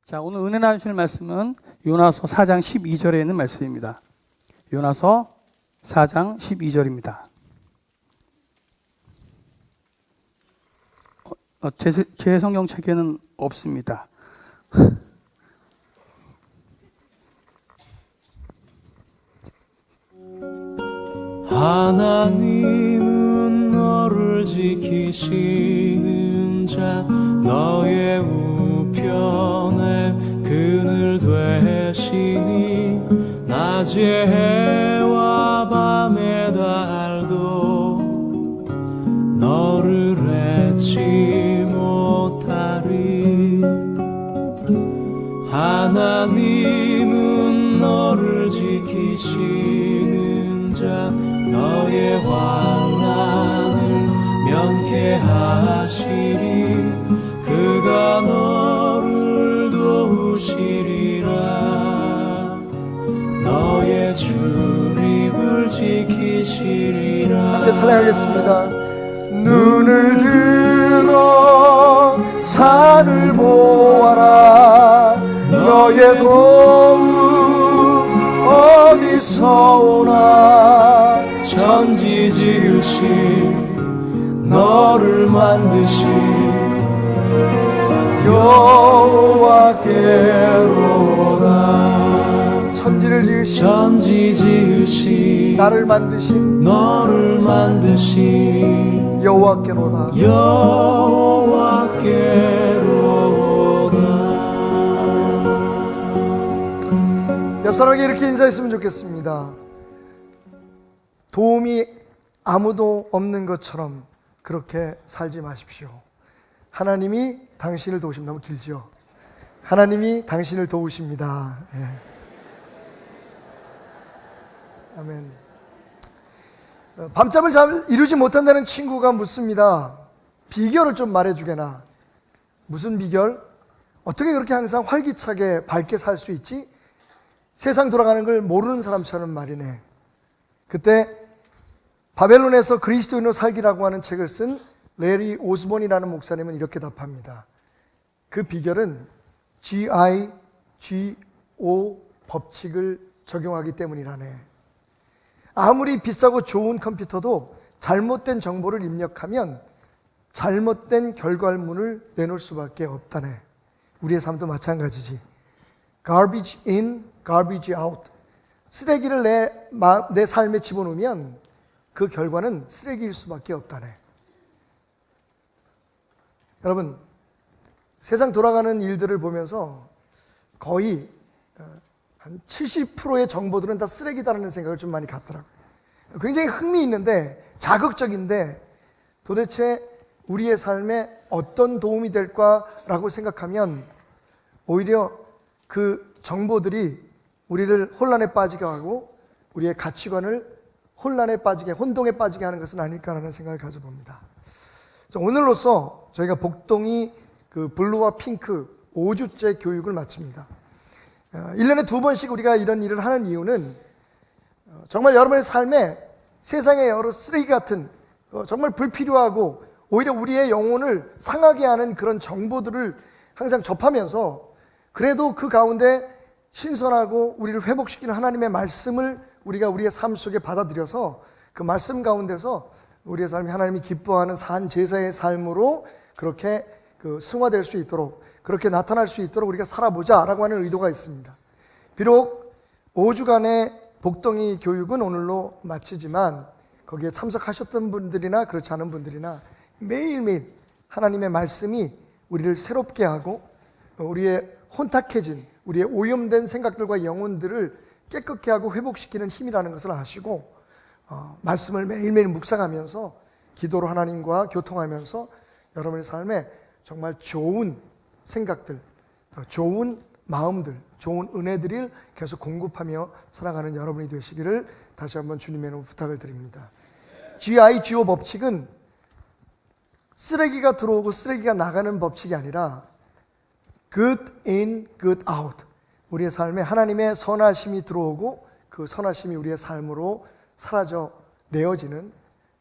자, 오늘 은혜 나누실 말씀은 요나서 4장 12절에 있는 말씀입니다. 요나서 4장 12절입니다. 제 성경책에는 없습니다. 하나님은 너를 지키시는 자, 너의 우편에 그늘 되시니 낮의 해와 밤의 달도 너를 잊지 못하리. 하나님은 너를 지키시는 자, 너의 환난을 면케하시리. 그가 너를 도우시리라. 너의 출입을 지키시리라. 함께 찬양하겠습니다. 눈을 들어 산을 보아라. 너의 도움 어디서 오나. 천지 지으신 너를 만드신 여호와께로다. 천지 지으신 나를 만드신 너를 만드신 여호와께로다. 옆 사람에게 이렇게 인사했으면 좋겠습니다. 도움이 아무도 없는 것처럼 그렇게 살지 마십시오. 하나님이 당신을 도우십니다. 너무 길죠? 하나님이 당신을 도우십니다. 예. 아멘. 밤잠을 잘 이루지 못한다는 친구가 묻습니다. 비결을 좀 말해주게나. 무슨 비결? 어떻게 그렇게 항상 활기차게 밝게 살 수 있지? 세상 돌아가는 걸 모르는 사람처럼 말이네. 그때 바벨론에서 그리스도인으로 살기라고 하는 책을 쓴 레리 오스본이라는 목사님은 이렇게 답합니다. 그 비결은 GIGO 법칙을 적용하기 때문이라네. 아무리 비싸고 좋은 컴퓨터도 잘못된 정보를 입력하면 잘못된 결과물을 내놓을 수밖에 없다네. 우리의 삶도 마찬가지지. Garbage in, garbage out. 쓰레기를 내 삶에 집어넣으면 그 결과는 쓰레기일 수밖에 없다네. 여러분, 세상 돌아가는 일들을 보면서 거의 한 70%의 정보들은 다 쓰레기다라는 생각을 좀 많이 갖더라고요. 굉장히 흥미있는데, 자극적인데 도대체 우리의 삶에 어떤 도움이 될까라고 생각하면 오히려 그 정보들이 우리를 혼란에 빠지게 하고 우리의 가치관을 혼란에 빠지게, 혼동에 빠지게 하는 것은 아닐까라는 생각을 가져봅니다. 오늘로써 저희가 복동이 그 블루와 핑크 5주째 교육을 마칩니다. 1년에 2번씩 우리가 이런 일을 하는 이유는 정말 여러분의 삶에 세상의 여러 쓰레기 같은 정말 불필요하고 오히려 우리의 영혼을 상하게 하는 그런 정보들을 항상 접하면서 그래도 그 가운데 신선하고 우리를 회복시키는 하나님의 말씀을 우리가 우리의 삶 속에 받아들여서 그 말씀 가운데서 우리의 삶이 하나님이 기뻐하는 산 제사의 삶으로 그렇게 승화될 수 있도록, 그렇게 나타날 수 있도록 우리가 살아보자라고 하는 의도가 있습니다. 비록 5주간의 복덩이 교육은 오늘로 마치지만 거기에 참석하셨던 분들이나 그렇지 않은 분들이나 매일매일 하나님의 말씀이 우리를 새롭게 하고 우리의 혼탁해진, 우리의 오염된 생각들과 영혼들을 깨끗게 하고 회복시키는 힘이라는 것을 아시고 말씀을 매일매일 묵상하면서 기도로 하나님과 교통하면서 여러분의 삶에 정말 좋은 생각들, 좋은 마음들, 좋은 은혜들을 계속 공급하며 살아가는 여러분이 되시기를 다시 한번 주님의 이름으로 부탁을 드립니다. GIGO 법칙은 쓰레기가 들어오고 쓰레기가 나가는 법칙이 아니라 good in, good out. 우리의 삶에 하나님의 선하심이 들어오고 그 선하심이 우리의 삶으로 사라져 내어지는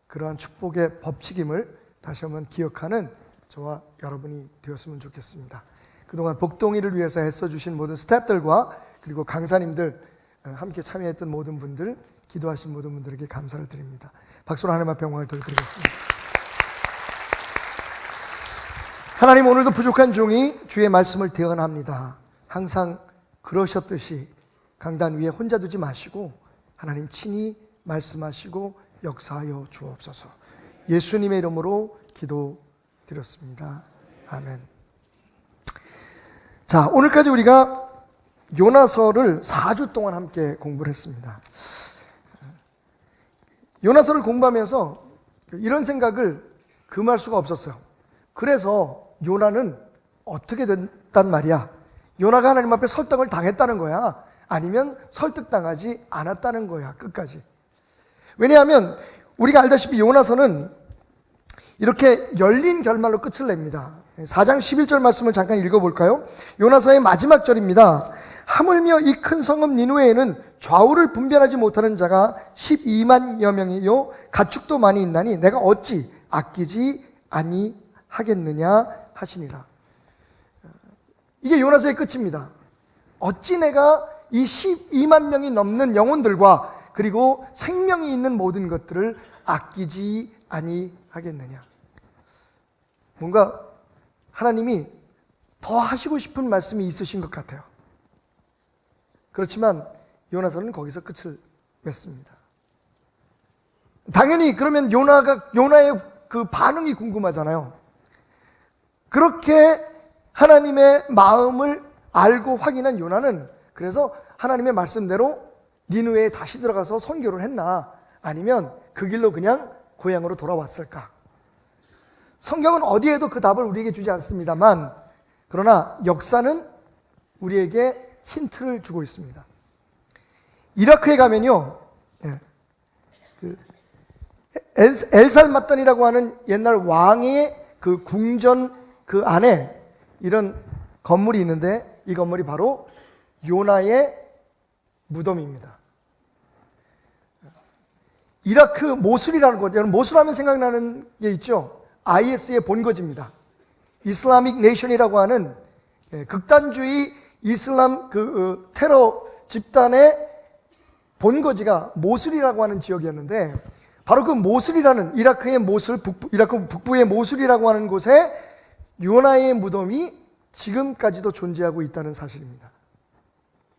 그러한 축복의 법칙임을 다시 한번 기억하는 저와 여러분이 되었으면 좋겠습니다. 그동안 복동이를 위해서 애써주신 모든 스태프들과 그리고 강사님들, 함께 참여했던 모든 분들, 기도하신 모든 분들에게 감사를 드립니다. 박수로 하나님 앞에 영광을 돌려드리겠습니다. 하나님, 오늘도 부족한 종이 주의 말씀을 대언합니다. 항상 그러셨듯이 강단 위에 혼자 두지 마시고 하나님 친히 말씀하시고 역사하여 주옵소서. 예수님의 이름으로 기도드렸습니다. 아멘. 자, 오늘까지 우리가 요나서를 4주 동안 함께 공부를 했습니다. 요나서를 공부하면서 이런 생각을 금할 수가 없었어요. 그래서 요나는 어떻게 됐단 말이야? 요나가 하나님 앞에 설득을 당했다는 거야? 아니면 설득당하지 않았다는 거야, 끝까지? 왜냐하면 우리가 알다시피 요나서는 이렇게 열린 결말로 끝을 냅니다. 4장 11절 말씀을 잠깐 읽어볼까요? 요나서의 마지막 절입니다. 하물며 이 큰 성읍 니누에에는 좌우를 분별하지 못하는 자가 12만여 명이요 가축도 많이 있나니 내가 어찌 아끼지 아니하겠느냐 하시니라. 이게 요나서의 끝입니다. 어찌 내가 이 12만 명이 넘는 영혼들과 그리고 생명이 있는 모든 것들을 아끼지 아니하겠느냐. 뭔가 하나님이 더 하시고 싶은 말씀이 있으신 것 같아요. 그렇지만 요나서는 거기서 끝을 맺습니다. 당연히 그러면 요나의 그 반응이 궁금하잖아요. 그렇게 하나님의 마음을 알고 확인한 요나는 그래서 하나님의 말씀대로 니느웨에 다시 들어가서 선교를 했나, 아니면 그 길로 그냥 고향으로 돌아왔을까? 성경은 어디에도 그 답을 우리에게 주지 않습니다만, 그러나 역사는 우리에게 힌트를 주고 있습니다. 이라크에 가면요, 엘살마단이라고 하는 옛날 왕의 그 궁전 그 안에 이런 건물이 있는데, 이 건물이 바로 요나의 무덤입니다. 이라크 모술이라는 곳, 여러분 모술 하면 생각나는 게 있죠. IS의 본거지입니다. 이슬라믹 네이션이라고 하는 극단주의 이슬람 테러 집단의 본거지가 모술이라고 하는 지역이었는데, 바로 그 모술이라는 이라크의 모술, 이라크 북부의 모술이라고 하는 곳에 요나의 무덤이 지금까지도 존재하고 있다는 사실입니다.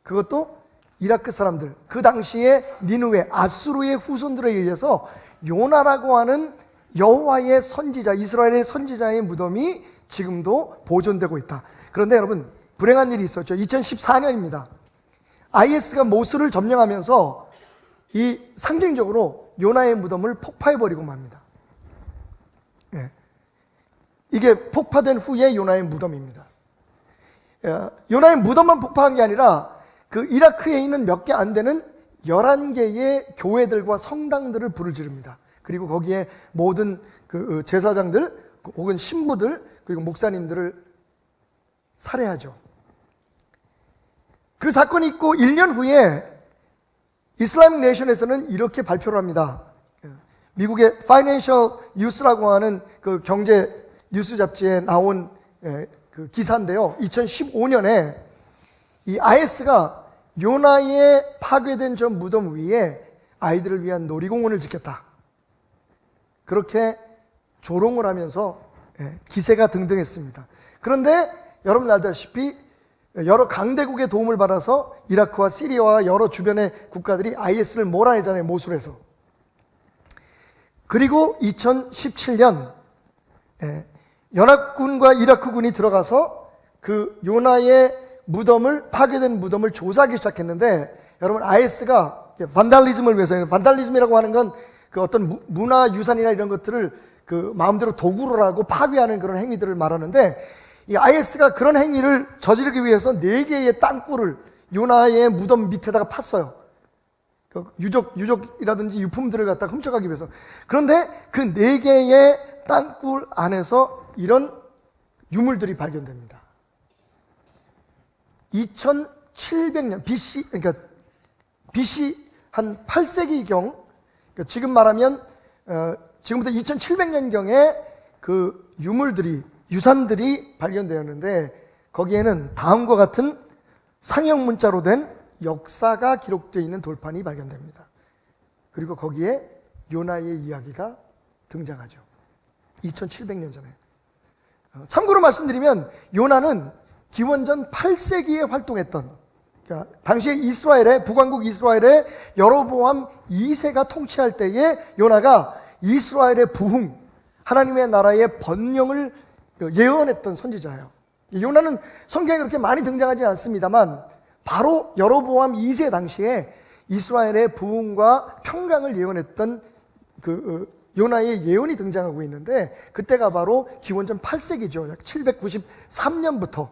그것도 이라크 사람들, 그 당시에 니느웨, 아수르의 후손들에 의해서 요나라고 하는 여호와의 선지자, 이스라엘의 선지자의 무덤이 지금도 보존되고 있다. 그런데 여러분, 불행한 일이 있었죠. 2014년입니다. IS가 모술을 점령하면서 이 상징적으로 요나의 무덤을 폭파해버리고 맙니다. 이게 폭파된 후에 요나의 무덤입니다. 요나의 무덤만 폭파한 게 아니라 그 이라크에 있는 몇 개 안 되는 11개의 교회들과 성당들을 불을 지릅니다. 그리고 거기에 모든 그 제사장들 혹은 신부들 그리고 목사님들을 살해하죠. 그 사건이 있고 1년 후에 이슬라믹 네이션에서는 이렇게 발표를 합니다. 미국의 파이낸셜 뉴스라고 하는 그 경제 뉴스 잡지에 나온 그 기사인데요. 2015년에 이 IS가 요나의 파괴된 저 무덤 위에 아이들을 위한 놀이공원을 짓겠다, 그렇게 조롱을 하면서 기세가 등등했습니다. 그런데 여러분 알다시피 여러 강대국의 도움을 받아서 이라크와 시리아와 여러 주변의 국가들이 IS를 몰아내잖아요, 모술에서. 그리고 2017년 연합군과 이라크군이 들어가서 그 요나의 무덤을, 파괴된 무덤을 조사하기 시작했는데, 여러분 IS가 반달리즘을 위해서, 반달리즘이라고 하는 건 그 어떤 문화유산이나 이런 것들을 그 마음대로 도구를 하고 파괴하는 그런 행위들을 말하는데, 이 IS가 그런 행위를 저지르기 위해서 4개의 땅굴을 요나의 무덤 밑에다가 팠어요. 유적이라든지 유품들을 갖다가 훔쳐가기 위해서. 그런데 그 4개의 땅굴 안에서 이런 유물들이 발견됩니다. 2700년 BC, 그러니까 BC 한 8세기경, 그러니까 지금 말하면 지금부터 2700년경에 그 유물들이, 유산들이 발견되었는데, 거기에는 다음과 같은 상형 문자로 된 역사가 기록되어 있는 돌판이 발견됩니다. 그리고 거기에 요나의 이야기가 등장하죠. 2700년 전에. 참고로 말씀드리면 요나는 기원전 8세기에 활동했던, 그러니까 당시에 이스라엘의 북왕국 이스라엘의 여로보암 2세가 통치할 때에 요나가 이스라엘의 부흥, 하나님의 나라의 번영을 예언했던 선지자예요. 요나는 성경에 그렇게 많이 등장하지 않습니다만 바로 여로보암 2세 당시에 이스라엘의 부흥과 평강을 예언했던 요나의 예언이 등장하고 있는데, 그때가 바로 기원전 8세기죠. 약 793년부터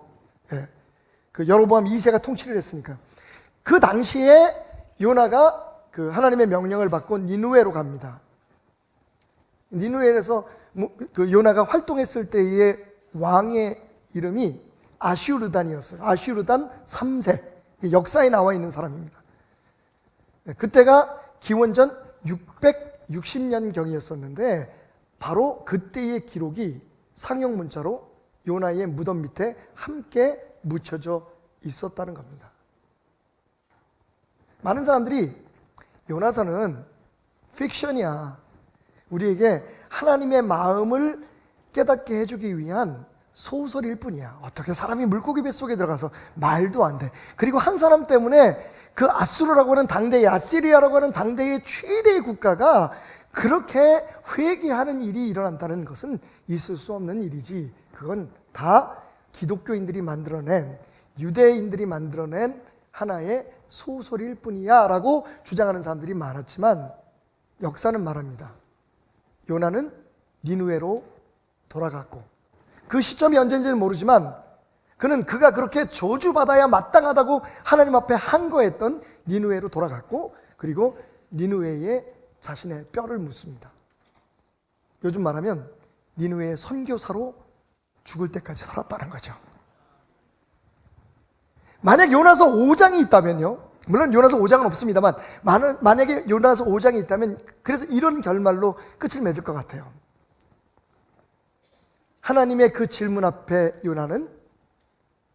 그 여로보암 2세가 통치를 했으니까 그 당시에 요나가 그 하나님의 명령을 받고 니느웨로 갑니다. 니느웨에서 그 요나가 활동했을 때의 왕의 이름이 아슈르단이었어요. 아슈르단 3세, 역사에 나와 있는 사람입니다. 그때가 기원전 660년경이었었는데 바로 그때의 기록이 상형 문자로 요나의 무덤 밑에 함께 묻혀져 있었다는 겁니다. 많은 사람들이 요나서는 픽션이야, 우리에게 하나님의 마음을 깨닫게 해주기 위한 소설일 뿐이야, 어떻게 사람이 물고기 뱃속에 들어가서 말도 안 돼, 그리고 한 사람 때문에 그 아수르라고 하는 당대의, 아시리아라고 하는 당대의 최대의 국가가 그렇게 회개하는 일이 일어난다는 것은 있을 수 없는 일이지, 그건 다 기독교인들이 만들어낸, 유대인들이 만들어낸 하나의 소설일 뿐이야 라고 주장하는 사람들이 많았지만 역사는 말합니다. 요나는 니느웨로 돌아갔고, 그 시점이 언제인지는 모르지만 그가 그렇게 저주받아야 마땅하다고 하나님 앞에 항거했던 니느웨로 돌아갔고, 그리고 니느웨에 자신의 뼈를 묻습니다. 요즘 말하면 니느웨의 선교사로 죽을 때까지 살았다는 거죠. 만약 요나서 5장이 있다면요, 물론 요나서 5장은 없습니다만 만약에 요나서 5장이 있다면 그래서 이런 결말로 끝을 맺을 것 같아요. 하나님의 그 질문 앞에 요나는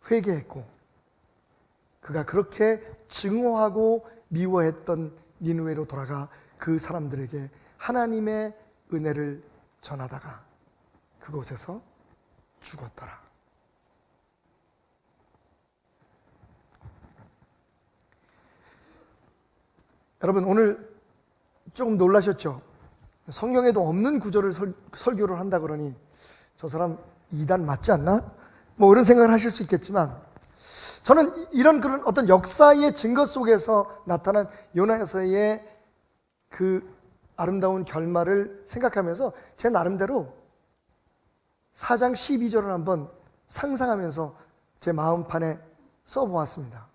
회개했고, 그가 그렇게 증오하고 미워했던 니느웨로 돌아가 그 사람들에게 하나님의 은혜를 전하다가 그곳에서 죽었더라. 여러분, 오늘 조금 놀라셨죠? 성경에도 없는 구절을 설교를 한다 그러니 저 사람 이단 맞지 않나? 뭐 이런 생각을 하실 수 있겠지만, 저는 이런 그런 어떤 역사의 증거 속에서 나타난 요나서의 그 아름다운 결말을 생각하면서 제 나름대로 4장 12절을 한번 상상하면서 제 마음판에 써보았습니다.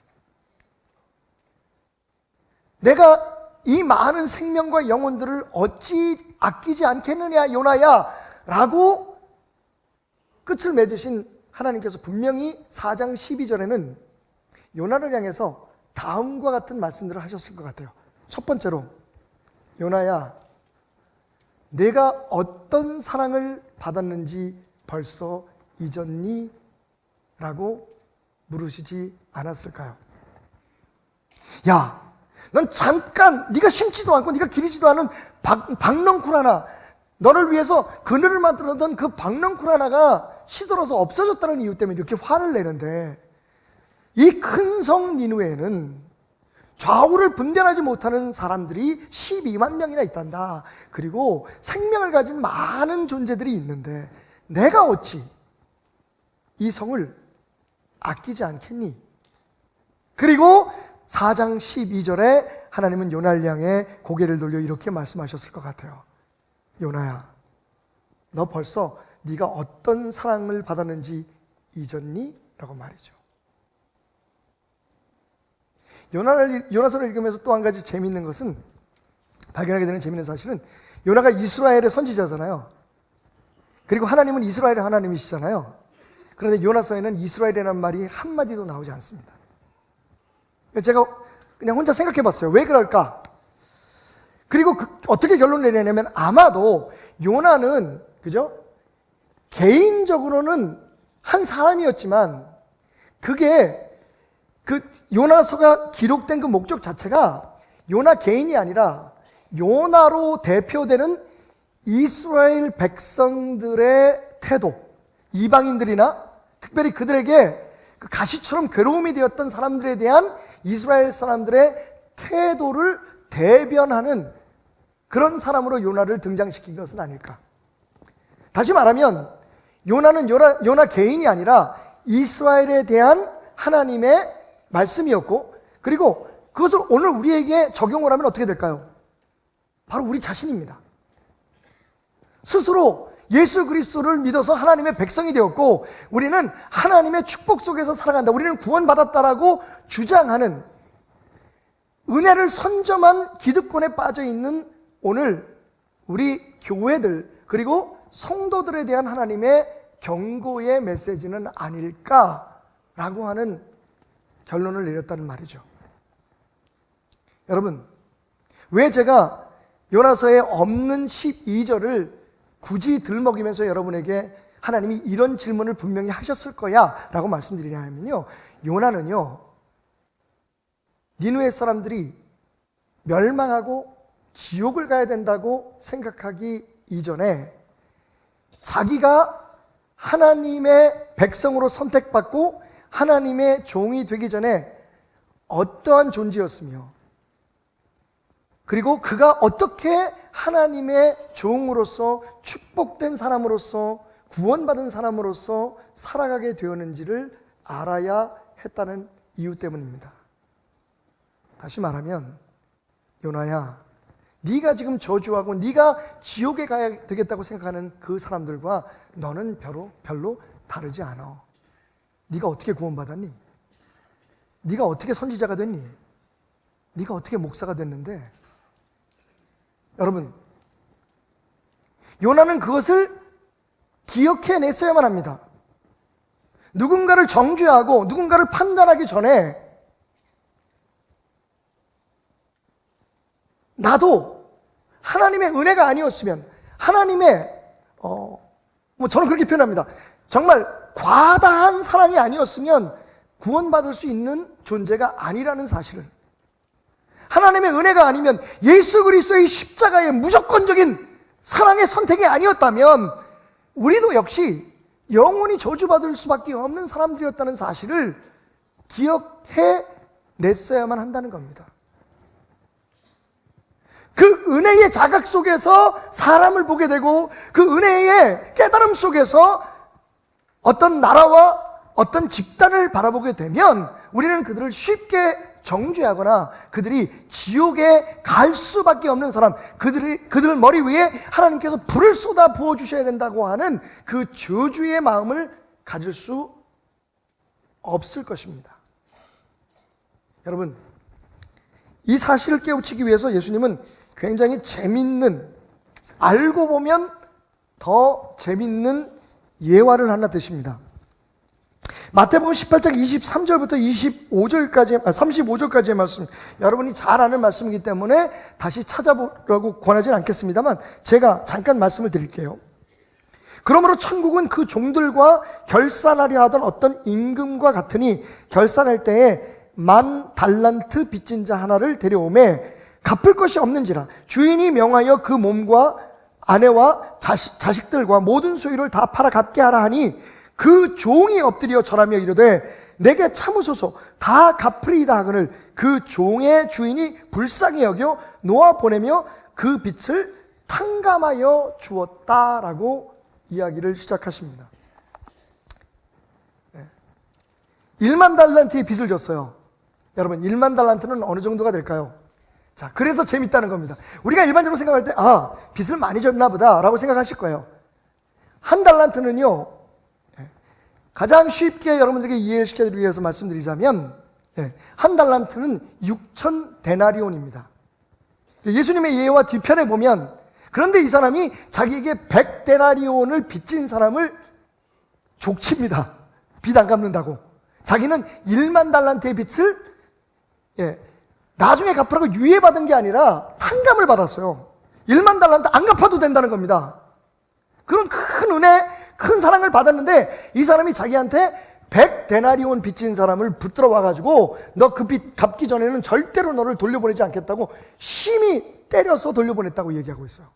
내가 이 많은 생명과 영혼들을 어찌 아끼지 않겠느냐 요나야 라고 끝을 맺으신 하나님께서 분명히 4장 12절에는 요나를 향해서 다음과 같은 말씀들을 하셨을 것 같아요. 첫 번째로, 요나야, 내가 어떤 사랑을 받았는지 벌써 잊었니? 라고 물으시지 않았을까요? 야, 넌 잠깐 네가 심지도 않고 네가 기르지도 않은 박넝쿨 하나, 너를 위해서 그늘을 만들었던 그 박넝쿨 하나가 시들어서 없어졌다는 이유 때문에 이렇게 화를 내는데, 이 큰 성 니느웨에는 좌우를 분별하지 못하는 사람들이 12만 명이나 있단다. 그리고 생명을 가진 많은 존재들이 있는데 내가 어찌 이 성을 아끼지 않겠니? 그리고 4장 12절에 하나님은 요나를 향해 고개를 돌려 이렇게 말씀하셨을 것 같아요. 요나야, 너 벌써 네가 어떤 사랑을 받았는지 잊었니? 라고 말이죠. 요나서를 읽으면서 또 한 가지 재미있는 것은, 발견하게 되는 재미있는 사실은, 요나가 이스라엘의 선지자잖아요. 그리고 하나님은 이스라엘의 하나님이시잖아요. 그런데 요나서에는 이스라엘이라는 말이 한마디도 나오지 않습니다. 제가 그냥 혼자 생각해 봤어요. 왜 그럴까? 그리고 어떻게 결론을 내냐면, 아마도 요나는, 그죠? 개인적으로는 한 사람이었지만 그게 그 요나서가 기록된 그 목적 자체가 요나 개인이 아니라 요나로 대표되는 이스라엘 백성들의 태도, 이방인들이나 특별히 그들에게 그 가시처럼 괴로움이 되었던 사람들에 대한 이스라엘 사람들의 태도를 대변하는 그런 사람으로 요나를 등장시킨 것은 아닐까. 다시 말하면 요나는 요나 개인이 아니라 이스라엘에 대한 하나님의 말씀이었고, 그리고 그것을 오늘 우리에게 적용을 하면 어떻게 될까요? 바로 우리 자신입니다. 스스로 예수 그리스도를 믿어서 하나님의 백성이 되었고 우리는 하나님의 축복 속에서 살아간다, 우리는 구원받았다라고 주장하는 은혜를 선점한 기득권에 빠져있는 오늘 우리 교회들 그리고 성도들에 대한 하나님의 경고의 메시지는 아닐까라고 하는 결론을 내렸다는 말이죠. 여러분, 왜 제가 요나서에 없는 12절을 굳이 들먹이면서 여러분에게 하나님이 이런 질문을 분명히 하셨을 거야 라고 말씀드리냐면요, 요나는요 니느웨 사람들이 멸망하고 지옥을 가야 된다고 생각하기 이전에 자기가 하나님의 백성으로 선택받고 하나님의 종이 되기 전에 어떠한 존재였으며, 그리고 그가 어떻게 하나님의 종으로서 축복된 사람으로서 구원받은 사람으로서 살아가게 되었는지를 알아야 했다는 이유 때문입니다. 다시 말하면 요나야, 네가 지금 저주하고 네가 지옥에 가야 되겠다고 생각하는 그 사람들과 너는 별로 다르지 않아. 네가 어떻게 구원받았니? 네가 어떻게 선지자가 됐니? 네가 어떻게 목사가 됐는데? 여러분, 요나는 그것을 기억해냈어야만 합니다. 누군가를 정죄하고 누군가를 판단하기 전에 나도 하나님의 은혜가 아니었으면, 하나님의 저는 그렇게 표현합니다. 정말 과다한 사랑이 아니었으면 구원받을 수 있는 존재가 아니라는 사실을, 하나님의 은혜가 아니면 예수 그리스도의 십자가의 무조건적인 사랑의 선택이 아니었다면 우리도 역시 영원히 저주받을 수밖에 없는 사람들이었다는 사실을 기억해냈어야만 한다는 겁니다. 그 은혜의 자각 속에서 사람을 보게 되고 그 은혜의 깨달음 속에서 어떤 나라와 어떤 집단을 바라보게 되면 우리는 그들을 쉽게 정죄하거나 그들이 지옥에 갈 수밖에 없는 사람, 그들 머리 위에 하나님께서 불을 쏟아 부어주셔야 된다고 하는 그 저주의 마음을 가질 수 없을 것입니다. 여러분, 이 사실을 깨우치기 위해서 예수님은 굉장히 재밌는, 알고 보면 더 재밌는 예화를 하나 드십니다. 마태복음 18장 23절부터 35절까지의 말씀, 여러분이 잘 아는 말씀이기 때문에 다시 찾아보라고 권하지는 않겠습니다만 제가 잠깐 말씀을 드릴게요. 그러므로 천국은 그 종들과 결산하려 하던 어떤 임금과 같으니 결산할 때에 10,000달란트 빚진 자 하나를 데려오매 갚을 것이 없는지라 주인이 명하여 그 몸과 아내와 자식들과 모든 소유를 다 팔아 갚게 하라 하니 그 종이 엎드려 절하며 이르되 내게 참으소서 다 갚으리이다 하거늘 그 종의 주인이 불쌍히 여겨 놓아 보내며 그 빚을 탕감하여 주었다라고 이야기를 시작하십니다. 10,000달란트의 빚을 졌어요. 여러분, 10,000달란트는 어느 정도가 될까요? 자, 그래서 재밌다는 겁니다. 우리가 일반적으로 생각할 때 빚을 많이 졌나 보다 라고 생각하실 거예요. 한 달란트는요, 가장 쉽게 여러분들에게 이해를 시켜드리기 위해서 말씀드리자면 한 달란트는 6,000데나리온입니다. 예수님의 예와 뒤편에 보면, 그런데 이 사람이 자기에게 100데나리온을 빚진 사람을 족칩니다. 빚 안 갚는다고. 자기는 10,000달란트의 빚을 나중에 갚으라고 유예받은 게 아니라 탕감을 받았어요. 10,000달란트 안 갚아도 된다는 겁니다. 그런 큰 은혜, 큰 사랑을 받았는데 이 사람이 자기한테 100데나리온 빚진 사람을 붙들어 와가지고 너 그 빚 갚기 전에는 절대로 너를 돌려보내지 않겠다고 심히 때려서 돌려보냈다고 얘기하고 있어요.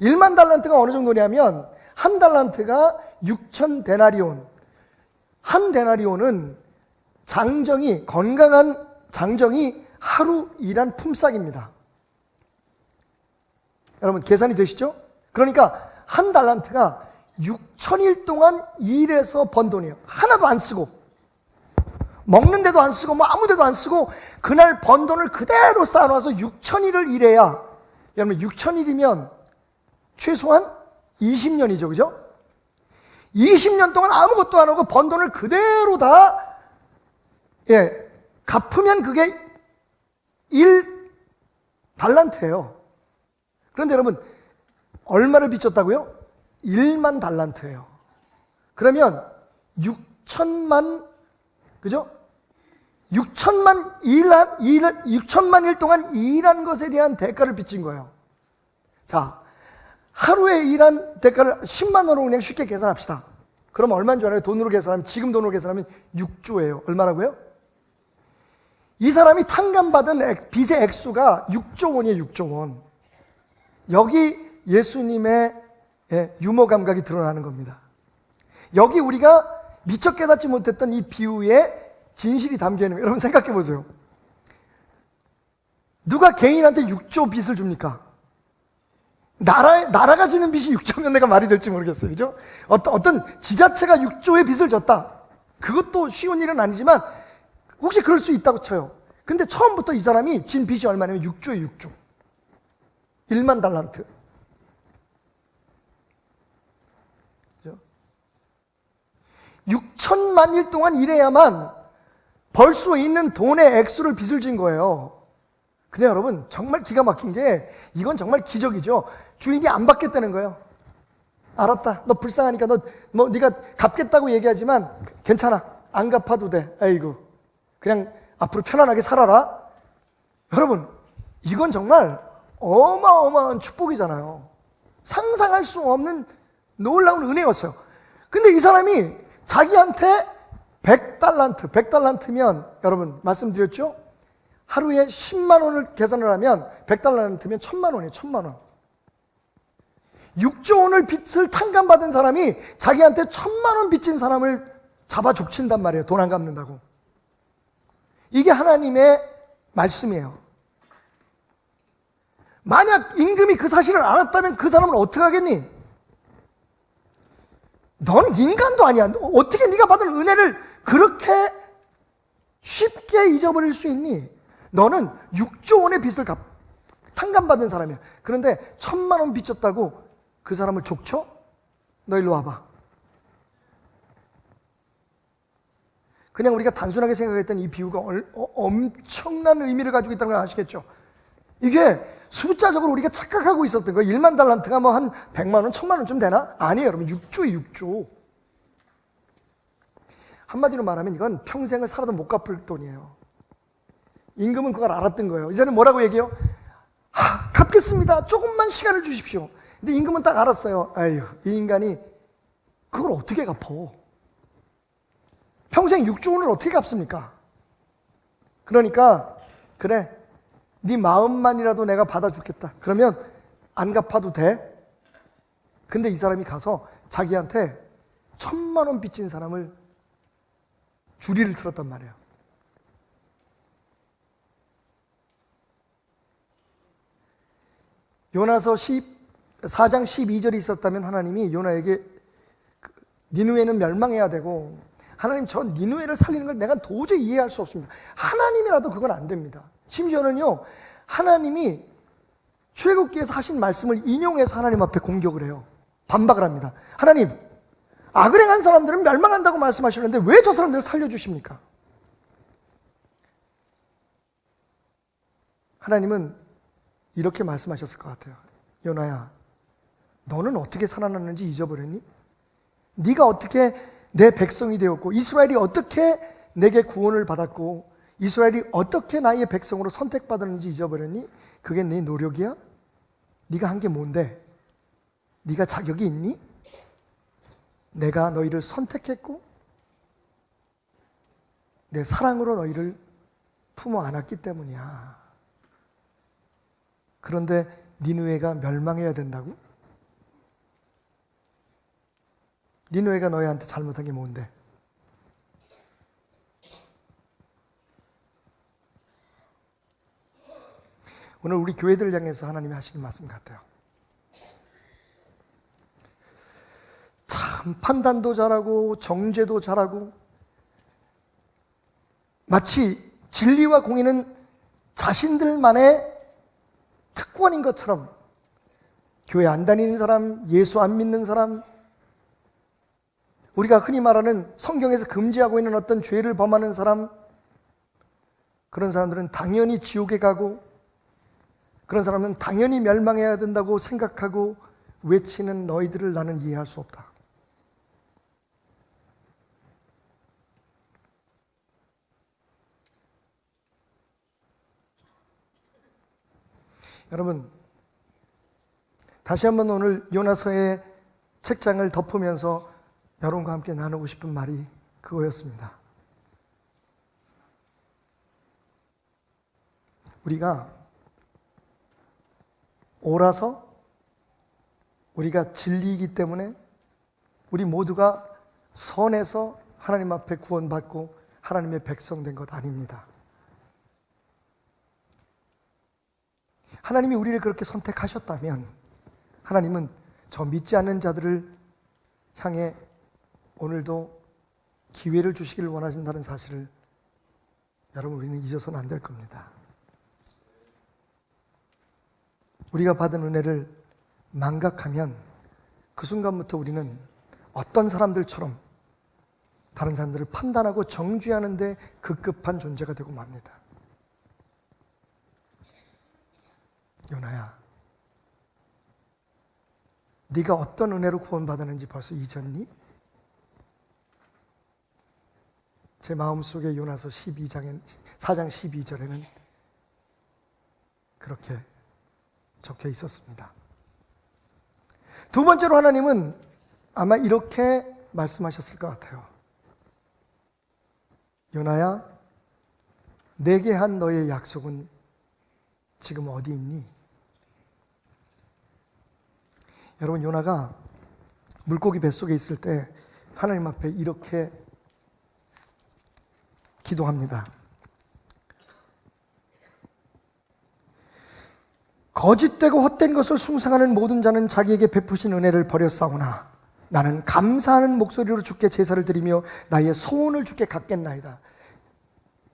1만 달란트가 어느 정도냐면 한 달란트가 6,000데나리온. 한 데나리온은 장정이, 건강한 장정이 하루 일한 품삯입니다. 여러분 계산이 되시죠? 그러니까 한 달란트가 6,000일 동안 일해서 번 돈이에요. 하나도 안 쓰고, 먹는 데도 안 쓰고 뭐 아무 데도 안 쓰고 그날 번 돈을 그대로 쌓아놔서 6,000일을 일해야, 여러분 6,000일이면 최소한 20년이죠, 그죠? 20년 동안 아무것도 안 하고 번 돈을 그대로 다 갚으면 그게 1달란트예요. 그런데 여러분 얼마를 빚졌다고요? 1만 달란트예요. 그러면 6천만, 그죠? 6천만 일 동안 일한 것에 대한 대가를 빚진 거예요. 자, 하루에 일한 대가를 10만 원으로 그냥 쉽게 계산합시다. 그럼 얼마인 줄 알아요? 돈으로 계산하면, 지금 돈으로 계산하면 6조예요. 얼마라고요? 이 사람이 탕감받은 빚의 액수가 6조 원이에요. 6조 원. 여기 예수님의 유머 감각이 드러나는 겁니다. 여기 우리가 미처 깨닫지 못했던 이 비유에 진실이 담겨 있는 거예요. 여러분 생각해 보세요. 누가 개인한테 6조 빚을 줍니까? 나라가 지는 빚이 6조면 내가 말이 될지 모르겠어요. 그죠? 어떤 지자체가 6조의 빚을 졌다. 그것도 쉬운 일은 아니지만 혹시 그럴 수 있다고 쳐요. 근데 처음부터 이 사람이 진 빚이 얼마냐면 6조에 6조. 1만 달란트. 그죠? 6천만 일 동안 일해야만 벌 수 있는 돈의 액수를 빚을 진 거예요. 근데 여러분 정말 기가 막힌 게, 이건 정말 기적이죠. 주인이 안 받겠다는 거예요. 알았다. 너 불쌍하니까 네가 갚겠다고 얘기하지만 괜찮아. 안 갚아도 돼. 아이고. 그냥 앞으로 편안하게 살아라. 여러분, 이건 정말 어마어마한 축복이잖아요. 상상할 수 없는 놀라운 은혜였어요. 근데 이 사람이 자기한테 100달란트면 여러분 말씀드렸죠? 하루에 10만 원을 계산을 하면 100달란트면 1000만 원이에요. 1000만 원. 6조 원을 빚을 탕감받은 사람이 자기한테 1000만 원 빚진 사람을 잡아 족친단 말이에요. 돈 안 갚는다고. 이게 하나님의 말씀이에요. 만약 임금이 그 사실을 알았다면 그 사람을 어떻게 하겠니? 넌 인간도 아니야. 어떻게 네가 받은 은혜를 그렇게 쉽게 잊어버릴 수 있니? 너는 6조 원의 빚을 탕감받은 사람이야. 그런데 1000만 원 빚졌다고 그 사람을 족쳐? 너 일로 와봐. 그냥 우리가 단순하게 생각했던 이 비유가 엄청난 의미를 가지고 있다는 걸 아시겠죠? 이게 숫자적으로 우리가 착각하고 있었던 거예요. 1만 달란트가 뭐 한 100만 원, 1000만 원쯤 되나? 아니에요, 여러분. 6조에 6조. 한마디로 말하면 이건 평생을 살아도 못 갚을 돈이에요. 임금은 그걸 알았던 거예요. 이 사람은 뭐라고 얘기해요? 갚겠습니다. 조금만 시간을 주십시오. 근데 임금은 딱 알았어요. 아유, 이 인간이 그걸 어떻게 갚어? 평생 6조 원을 어떻게 갚습니까? 그러니까 그래, 네 마음만이라도 내가 받아주겠다. 그러면 안 갚아도 돼? 근데 이 사람이 가서 자기한테 1000만 원 빚진 사람을 주리를 틀었단 말이에요. 요나서 4장 12절이 있었다면 하나님이 요나에게 니느웨는 멸망해야 되고, 하나님 저 니느웨를 살리는 걸 내가 도저히 이해할 수 없습니다. 하나님이라도 그건 안 됩니다. 심지어는요, 하나님이 출애굽기에서 하신 말씀을 인용해서 하나님 앞에 공격을 해요. 반박을 합니다. 하나님, 악을 행한 사람들은 멸망한다고 말씀하시는데 왜 저 사람들을 살려주십니까? 하나님은 이렇게 말씀하셨을 것 같아요. 요나야, 너는 어떻게 살아났는지 잊어버렸니? 네가 어떻게 내 백성이 되었고, 이스라엘이 어떻게 내게 구원을 받았고, 이스라엘이 어떻게 나의 백성으로 선택받았는지 잊어버렸니? 그게 네 노력이야? 네가 한 게 뭔데? 네가 자격이 있니? 내가 너희를 선택했고 내 사랑으로 너희를 품어 안았기 때문이야. 그런데 니느웨가 멸망해야 된다고? 니느웨가 너희한테 잘못한 게 뭔데? 오늘 우리 교회들을 향해서 하나님이 하시는 말씀 같아요. 참 판단도 잘하고 정죄도 잘하고 마치 진리와 공의는 자신들만의 특권인 것처럼 교회 안 다니는 사람, 예수 안 믿는 사람, 우리가 흔히 말하는 성경에서 금지하고 있는 어떤 죄를 범하는 사람, 그런 사람들은 당연히 지옥에 가고 그런 사람은 당연히 멸망해야 된다고 생각하고 외치는 너희들을 나는 이해할 수 없다. 여러분, 다시 한번 오늘 요나서의 책장을 덮으면서 여러분과 함께 나누고 싶은 말이 그거였습니다. 우리가 옳아서 우리가 진리이기 때문에 우리 모두가 선해서 하나님 앞에 구원받고 하나님의 백성 된 것 아닙니다. 하나님이 우리를 그렇게 선택하셨다면 하나님은 저 믿지 않는 자들을 향해 오늘도 기회를 주시기를 원하신다는 사실을 여러분 우리는 잊어서는 안 될 겁니다. 우리가 받은 은혜를 망각하면 그 순간부터 우리는 어떤 사람들처럼 다른 사람들을 판단하고 정죄하는 데 급급한 존재가 되고 맙니다. 요나야, 네가 어떤 은혜로 구원받았는지 벌써 잊었니? 제 마음속에 요나서 4장 12절에는 그렇게 적혀 있었습니다. 두 번째로 하나님은 아마 이렇게 말씀하셨을 것 같아요. 요나야, 내게 한 너의 약속은 지금 어디 있니? 여러분, 요나가 물고기 뱃속에 있을 때 하나님 앞에 이렇게 기도합니다. 거짓되고 헛된 것을 숭상하는 모든 자는 자기에게 베푸신 은혜를 버렸사오나 나는 감사하는 목소리로 주께 제사를 드리며 나의 소원을 주께 갚겠나이다.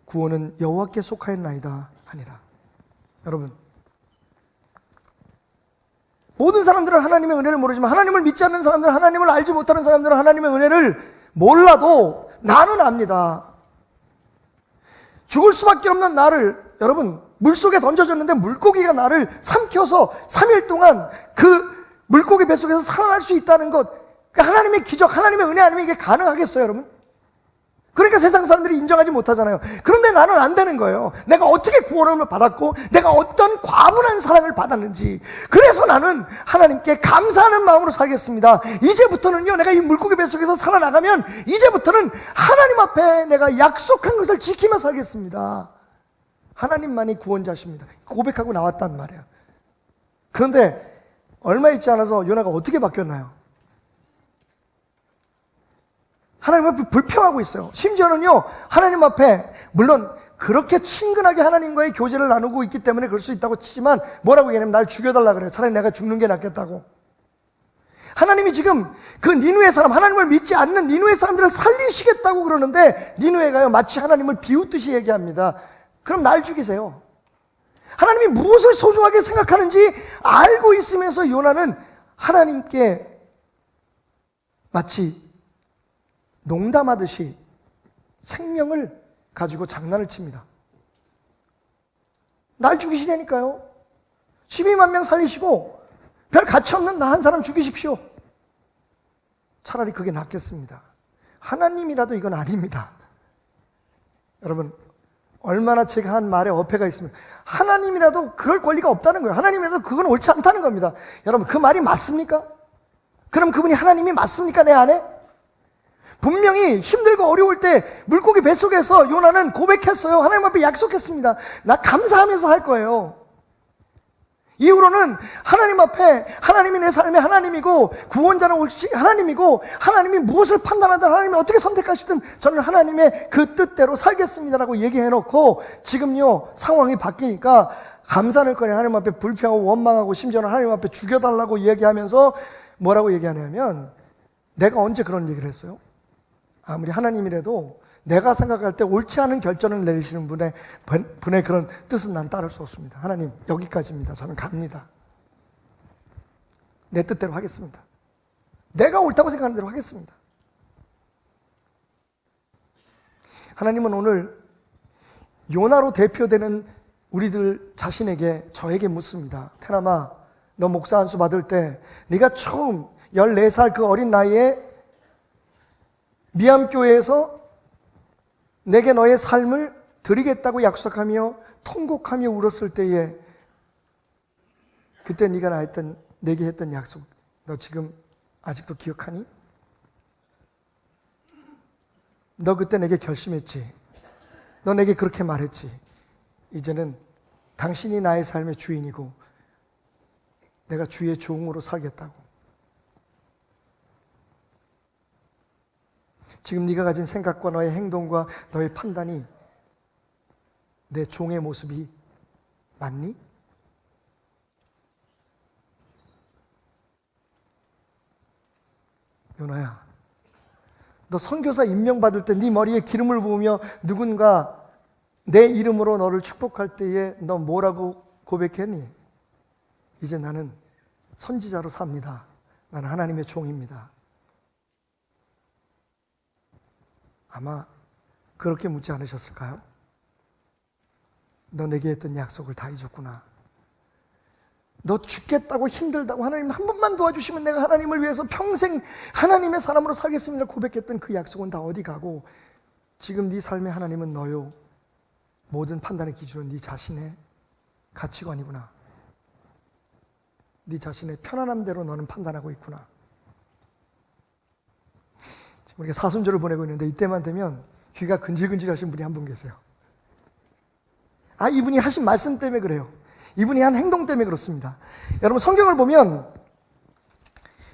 구원은 여호와께 속하였나이다 하니라. 여러분, 모든 사람들은 하나님의 은혜를 모르지만 하나님을 믿지 않는 사람들은, 하나님을 알지 못하는 사람들은 하나님의 은혜를 몰라도 나는 압니다. 죽을 수밖에 없는 나를, 여러분, 물속에 던져졌는데 물고기가 나를 삼켜서 3일 동안 그 물고기 뱃속에서 살아날 수 있다는 것, 하나님의 기적, 하나님의 은혜 아니면 이게 가능하겠어요, 여러분? 그러니까 세상 사람들이 인정하지 못하잖아요. 그런데 나는 안 되는 거예요. 내가 어떻게 구원을 받았고 내가 어떤 과분한 사랑을 받았는지. 그래서 나는 하나님께 감사하는 마음으로 살겠습니다. 이제부터는요, 내가 이 물고기 뱃속에서 살아나가면 이제부터는 하나님 앞에 내가 약속한 것을 지키며 살겠습니다. 하나님만이 구원자십니다. 고백하고 나왔단 말이에요. 그런데 얼마 있지 않아서 요나가 어떻게 바뀌었나요? 하나님 앞에 불평하고 있어요. 심지어는요, 하나님 앞에 물론 그렇게 친근하게 하나님과의 교제를 나누고 있기 때문에 그럴 수 있다고 치지만 뭐라고 얘기하냐면 날 죽여달라 그래요. 차라리 내가 죽는 게 낫겠다고. 하나님이 지금 그 니느웨 사람, 하나님을 믿지 않는 니느웨 사람들을 살리시겠다고 그러는데 니느웨가요, 마치 하나님을 비웃듯이 얘기합니다. 그럼 날 죽이세요. 하나님이 무엇을 소중하게 생각하는지 알고 있으면서 요나는 하나님께 마치 농담하듯이 생명을 가지고 장난을 칩니다. 날 죽이시라니까요. 12만 명 살리시고 별 가치 없는 나 한 사람 죽이십시오. 차라리 그게 낫겠습니다. 하나님이라도 이건 아닙니다. 여러분, 얼마나 제가 한 말에 어폐가 있으면 하나님이라도 그럴 권리가 없다는 거예요. 하나님이라도 그건 옳지 않다는 겁니다. 여러분, 그 말이 맞습니까? 그럼 그분이 하나님이 맞습니까, 내 안에? 분명히 힘들고 어려울 때 물고기 뱃속에서 요나는 고백했어요. 하나님 앞에 약속했습니다. 나 감사하면서 할 거예요. 이후로는 하나님 앞에 하나님이 내 삶의 하나님이고 구원자는 오직 하나님이고 하나님이 무엇을 판단하든 하나님이 어떻게 선택하시든 저는 하나님의 그 뜻대로 살겠습니다라고 얘기해놓고 지금요 상황이 바뀌니까 감사는 거래 하나님 앞에 불평하고 원망하고 심지어는 하나님 앞에 죽여달라고 얘기하면서 뭐라고 얘기하냐면 내가 언제 그런 얘기를 했어요? 아무리 하나님이라도 내가 생각할 때 옳지 않은 결정을 내리시는 분의 그런 뜻은 난 따를 수 없습니다. 하나님 여기까지입니다. 저는 갑니다. 내 뜻대로 하겠습니다. 내가 옳다고 생각하는 대로 하겠습니다. 하나님은 오늘 요나로 대표되는 우리들 자신에게 저에게 묻습니다. 테나마 너 목사 안수 받을 때 네가 처음 14살 그 어린 나이에 미암교회에서 내게 너의 삶을 드리겠다고 약속하며 통곡하며 울었을 때에 그때 네가 내게 했던 약속 너 지금 아직도 기억하니? 너 그때 내게 결심했지. 너 내게 그렇게 말했지. 이제는 당신이 나의 삶의 주인이고 내가 주의 종으로 살겠다고. 지금 네가 가진 생각과 너의 행동과 너의 판단이 내 종의 모습이 맞니? 요나야, 너 선교사 임명받을 때 네 머리에 기름을 부으며 누군가 내 이름으로 너를 축복할 때에 너 뭐라고 고백했니? 이제 나는 선지자로 삽니다. 나는 하나님의 종입니다. 아마 그렇게 묻지 않으셨을까요? 너 내게 했던 약속을 다 잊었구나. 너 죽겠다고 힘들다고 하나님 한 번만 도와주시면 내가 하나님을 위해서 평생 하나님의 사람으로 살겠습니다 고백했던 그 약속은 다 어디 가고 지금 네 삶의 하나님은 너요. 모든 판단의 기준은 네 자신의 가치관이구나. 네 자신의 편안함대로 너는 판단하고 있구나. 지금 우리가 사순절을 보내고 있는데 이때만 되면 귀가 근질근질 하신 분이 한 분 계세요. 아, 이분이 하신 말씀 때문에 그래요. 이분이 한 행동 때문에 그렇습니다. 여러분 성경을 보면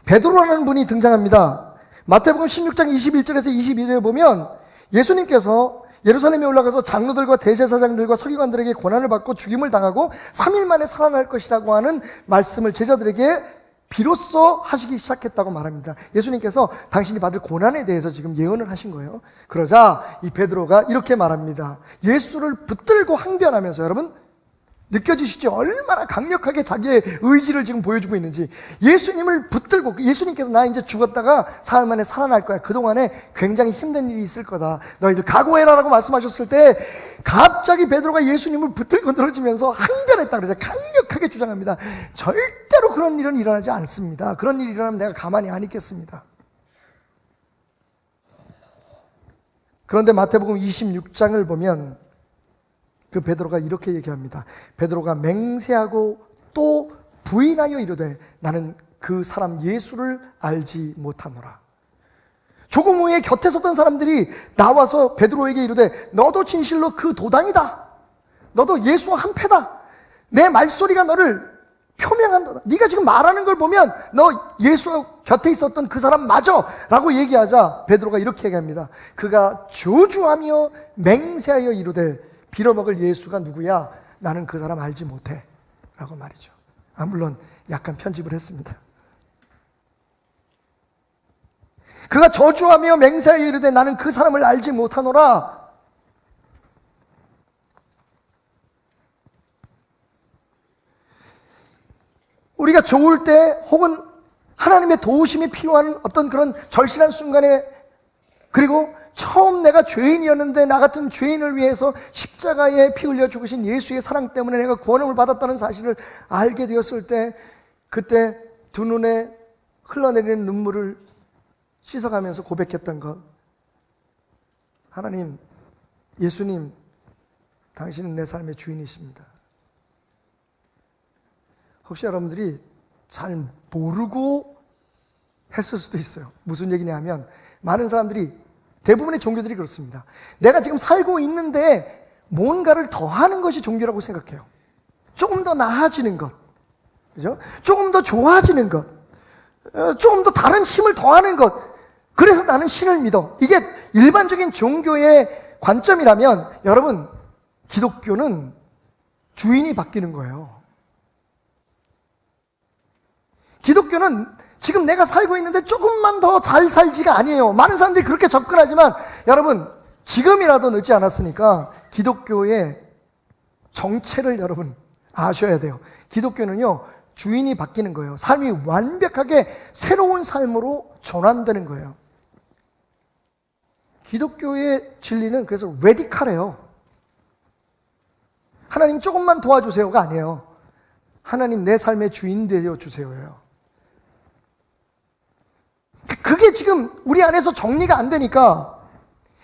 베드로라는 분이 등장합니다. 마태복음 16장 21절에서 22절에 보면 예수님께서 예루살렘에 올라가서 장로들과 대제사장들과 서기관들에게 고난을 받고 죽임을 당하고 3일 만에 살아날 것이라고 하는 말씀을 제자들에게 비로소 하시기 시작했다고 말합니다. 예수님께서 당신이 받을 고난에 대해서 지금 예언을 하신 거예요. 그러자 이 베드로가 이렇게 말합니다. 예수를 붙들고 항변하면서 여러분 느껴지시죠? 얼마나 강력하게 자기의 의지를 지금 보여주고 있는지. 예수님을 붙들고 예수님께서 나 이제 죽었다가 사흘 만에 살아날 거야. 그동안에 굉장히 힘든 일이 있을 거다. 너희들 각오해라 라고 말씀하셨을 때 갑자기 베드로가 예수님을 붙들고 늘어지면서 항변했다 그러죠. 강력하게 주장합니다. 절대로 그런 일은 일어나지 않습니다. 그런 일이 일어나면 내가 가만히 안 있겠습니다. 그런데 마태복음 26장을 보면 그 베드로가 이렇게 얘기합니다. 베드로가 맹세하고 또 부인하여 이르되 나는 그 사람 예수를 알지 못하노라. 조금 후에 곁에 섰던 사람들이 나와서 베드로에게 이르되 너도 진실로 그 도당이다. 너도 예수와 한패다. 내 말소리가 너를 표명한다. 네가 지금 말하는 걸 보면 너 예수 곁에 있었던 그 사람 맞아 라고 얘기하자 베드로가 이렇게 얘기합니다. 그가 저주하며 맹세하여 이르되 빌어먹을 예수가 누구야? 나는 그 사람 알지 못해 라고 말이죠. 물론 약간 편집을 했습니다. 그가 저주하며 맹세하여 이르되 나는 그 사람을 알지 못하노라. 우리가 좋을 때 혹은 하나님의 도우심이 필요한 어떤 그런 절실한 순간에 그리고 처음 내가 죄인이었는데 나 같은 죄인을 위해서 십자가에 피 흘려 죽으신 예수의 사랑 때문에 내가 구원을 받았다는 사실을 알게 되었을 때 그때 두 눈에 흘러내리는 눈물을 씻어가면서 고백했던 것. 하나님, 예수님, 당신은 내 삶의 주인이십니다. 혹시 여러분들이 잘 모르고 했을 수도 있어요. 무슨 얘기냐 하면 많은 사람들이, 대부분의 종교들이 그렇습니다. 내가 지금 살고 있는데 뭔가를 더 하는 것이 종교라고 생각해요. 조금 더 나아지는 것, 그죠? 조금 더 좋아지는 것, 조금 더 다른 힘을 더하는 것. 그래서 나는 신을 믿어. 이게 일반적인 종교의 관점이라면, 여러분, 기독교는 주인이 바뀌는 거예요. 기독교는 지금 내가 살고 있는데 조금만 더 잘 살지가 아니에요. 많은 사람들이 그렇게 접근하지만, 여러분, 지금이라도 늦지 않았으니까 기독교의 정체를 여러분 아셔야 돼요. 기독교는요, 주인이 바뀌는 거예요. 삶이 완벽하게 새로운 삶으로 전환되는 거예요. 기독교의 진리는 그래서 레디칼해요. 하나님 조금만 도와주세요가 아니에요. 하나님 내 삶의 주인 되어 주세요예요. 그게 지금 우리 안에서 정리가 안 되니까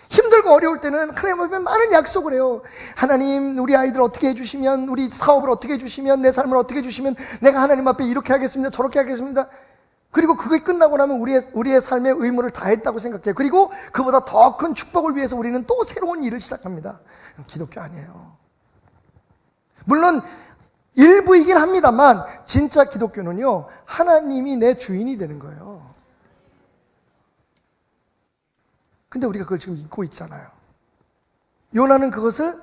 힘들고 어려울 때는 하나님 앞에 많은 약속을 해요. 하나님, 우리 아이들 어떻게 해주시면, 우리 사업을 어떻게 해주시면, 내 삶을 어떻게 해주시면 내가 하나님 앞에 이렇게 하겠습니다, 저렇게 하겠습니다. 그리고 그게 끝나고 나면 우리의 삶의 의무를 다했다고 생각해요. 그리고 그보다 더 큰 축복을 위해서 우리는 또 새로운 일을 시작합니다. 기독교 아니에요. 물론 일부이긴 합니다만, 진짜 기독교는요, 하나님이 내 주인이 되는 거예요. 근데 우리가 그걸 지금 잊고 있잖아요. 요나는 그것을